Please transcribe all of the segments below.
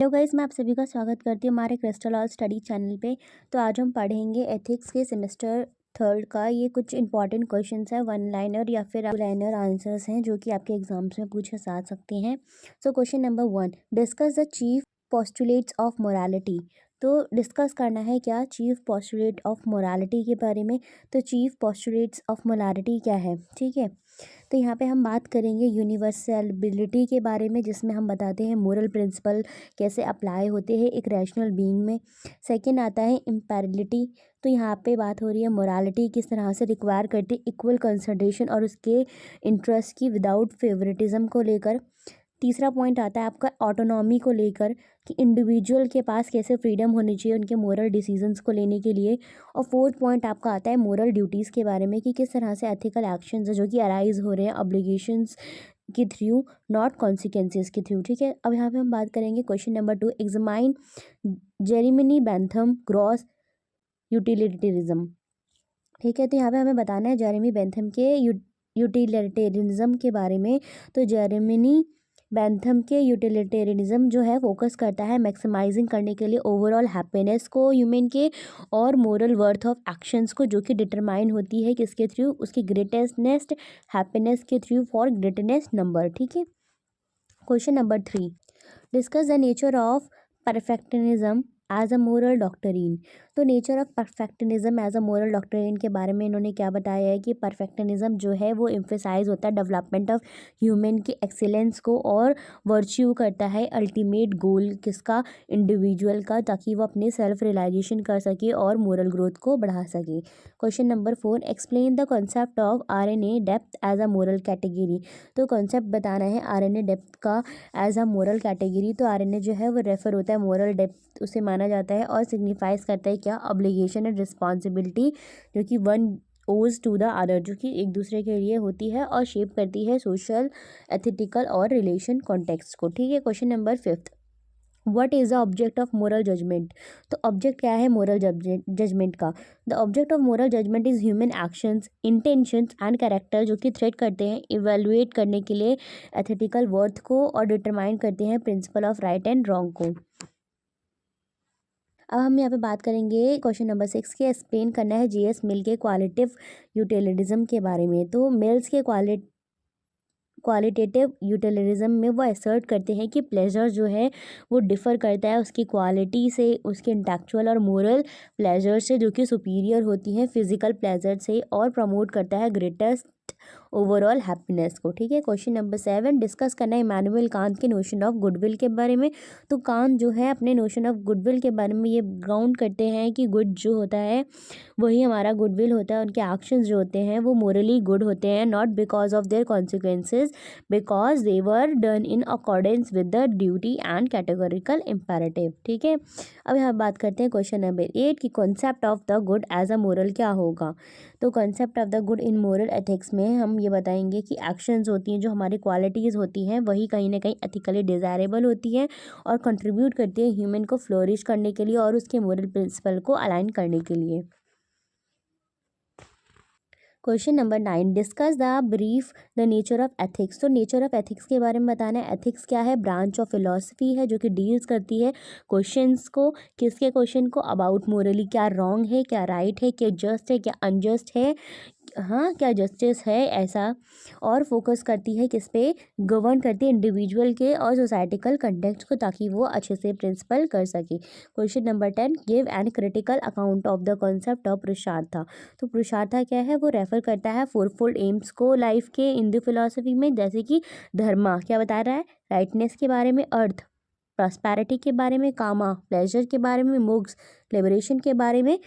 Hello guys, मैं आप सभी का स्वागत करती हूँ हमारे क्रिस्टल और स्टडी चैनल पे। तो आज हम पढ़ेंगे एथिक्स के सेमेस्टर थर्ड का। ये कुछ इंपॉर्टेंट क्वेश्चंस है, वन लाइनर या फिर टू लाइनर आंसर्स हैं जो कि आपके एग्जाम्स में पूछे जा सकते हैं। So question number 1, discuss the chief postulates of morality. तो डिस्कस करना है क्या चीफ पोस्टुलेट ऑफ मोरालिटी के बारे में। तो चीफ पोस्टुलेट्स ऑफ मोरालिटी क्या है, ठीक है। तो यहाँ पे हम बात करेंगे यूनिवर्सलिटी के बारे में, जिसमें हम बताते हैं मोरल प्रिंसिपल कैसे अप्लाई होते हैं एक रैशनल बीइंग में। सेकंड आता है इम्पेरिलिटी। तो यहाँ पे बात हो रही है मोरालिटी किस तरह से रिक्वायर करती है इक्वल कंसिडरेशन और उसके इंटरेस्ट की विदाउट फेवरेटिज्म को लेकर। तीसरा पॉइंट आता है आपका ऑटोनॉमी को लेकर कि इंडिविजुअल के पास कैसे फ्रीडम होनी चाहिए उनके मोरल डिसीजंस को लेने के लिए। और फोर्थ पॉइंट आपका आता है मोरल ड्यूटीज़ के बारे में कि किस तरह से एथिकल एक्शंस जो कि अराइज हो रहे हैं ऑब्लिगेशंस के थ्रू, नॉट कॉन्सिक्वेंसेस के थ्रू, ठीक है। अब यहाँ पे हम बात करेंगे question number 2, examine Jeremy Bentham gross utilitarianism, ठीक है। तो यहाँ पे हमें बताना है जेरेमी बेंथम के यूटिलिटेरिज्म के बारे में। तो जेरेमी बेंथम के यूटिलिटेरिज्म जो है फोकस करता है मैक्सिमाइजिंग करने के लिए ओवरऑल हैप्पीनेस को ह्यूमन के और मोरल वर्थ ऑफ एक्शंस को, जो कि डिटरमाइन होती है किसके थ्रू, उसकी ग्रेटेस्टनेस्ट हैप्पीनेस के थ्रू फॉर ग्रेटेस्ट नंबर, ठीक है। Question number 3, discuss the nature of perfectionism as a moral doctrine. तो nature of perfectionism as a moral doctrine के बारे में इन्होंने क्या बताया है कि परफेक्शनिज्म जो है वो एम्फेसाइज होता है डेवलपमेंट ऑफ ह्यूमन की एक्सीलेंस को और वर्च्यू करता है अल्टीमेट गोल किसका, इंडिविजुअल का, ताकि वो अपने सेल्फ रियलाइजेशन कर सके और मोरल ग्रोथ को बढ़ा सके। Question number 4, explain the concept of RNA depth as a moral category. तो कॉन्सेप्ट बताना है आरएनए डेप्थ का एज अ मोरल कैटेगरी। तो आरएनए जो है वो रेफर होता है मोरल डेप्थ उसे माना जाता है और सिग्निफाइज करता है क्या, ऑब्लिगेशन एंड रिस्पॉन्सिबिलिटी जो कि वन ओज टू द अदर, जो कि एक दूसरे के लिए होती है और शेप करती है सोशल, एथिकल और रिलेशन कॉन्टेक्स्ट को, ठीक है। Question number 5, what is the object of moral judgment. तो ऑब्जेक्ट क्या है मोरल जजमेंट का। The object of moral judgment is human actions, intentions and character जो कि थ्रेट करते हैं इवेलुएट करने के लिए एथिकल वर्थ को और डिटरमाइन करते हैं principle of right and wrong को। अब हम यहाँ पे बात करेंगे क्वेश्चन नंबर 6 के एक्सप्लेन करना है जीएस मिल के क्वालिटिव यूटिलिटिज्म के बारे में। तो मिल्स के क्वालिटेटिव यूटिलिटिज्म में वो असर्ट करते हैं कि प्लेजर जो है वो डिफ़र करता है उसकी क्वालिटी से, उसके इंटेलेक्चुअल और मोरल प्लेजर से जो कि सुपीरियर होती हैं फिजिकल प्लेजर से, और प्रमोट करता है ग्रेटेस्ट ओवरऑल हैप्पीनेस को, ठीक है। क्वेश्चन नंबर 7, डिस्कस करना है इमैनुअल कांत के नोशन ऑफ गुडविल के बारे में। तो कांत जो है अपने नोशन ऑफ गुडविल के बारे में ये ग्राउंड करते हैं कि गुड जो होता है वही हमारा गुडविल होता है, उनके एक्शंस जो होते हैं वो मोरली गुड होते हैं, not because of their consequences, because they were done in accordance with the duty and categorical imperative, ठीक है। अब यहाँ बात करते हैं क्वेश्चन नंबर 8 की concept of the good as a moral क्या होगा। तो concept of the good in moral ethics में हम ये बताएंगे कि एक्शंस होती हैं जो हमारी क्वालिटीज़ होती हैं वही कहीं ना कहीं एथिकली डिज़ायरेबल होती हैं और कंट्रीब्यूट करती है ह्यूमन को फ्लोरिश करने के लिए और उसके मोरल प्रिंसिपल को अलाइन करने के लिए। Question number 9, discuss the brief the nature of ethics. तो नेचर ऑफ एथिक्स के बारे में बताना है। एथिक्स क्या है, ब्रांच ऑफ फिलॉसफी है जो कि डील्स करती है क्वेश्चंस को, किसके क्वेश्चन को, अबाउट मोरली क्या रॉन्ग है, क्या राइट है, क्या जस्ट है, क्या अनजस्ट है, हाँ क्या जस्टिस है ऐसा, और फोकस करती है किस पे, गवर्न करती है इंडिविजुअल के और सोसाइटिकल कंटेक्स्ट को, ताकि वो अच्छे से प्रिंसिपल कर सके। Question number 10, give and critical account of the concept of पुरुषार्थ। तो पुरुषार्थ क्या है, वो रेफर करता है फोरफोल्ड एम्स को लाइफ के हिंदू फिलॉसफी में, जैसे कि धर्मा क्या बता रहा है, राइटनेस के बारे में, अर्थ प्रॉस्पेरिटी के बारे में, कामा प्लेजर के बारे में, मोक्ष लिबरेशन के बारे में।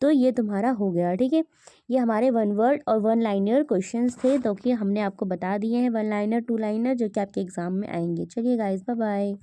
तो ये तुम्हारा हो गया, ठीक है। ये हमारे वन वर्ड और वन लाइनर क्वेश्चंस थे, तो कि हमने आपको बता दिए हैं वन लाइनर टू लाइनर जो कि आपके एग्जाम में आएंगे। चलिए गाइस, बाय बाय।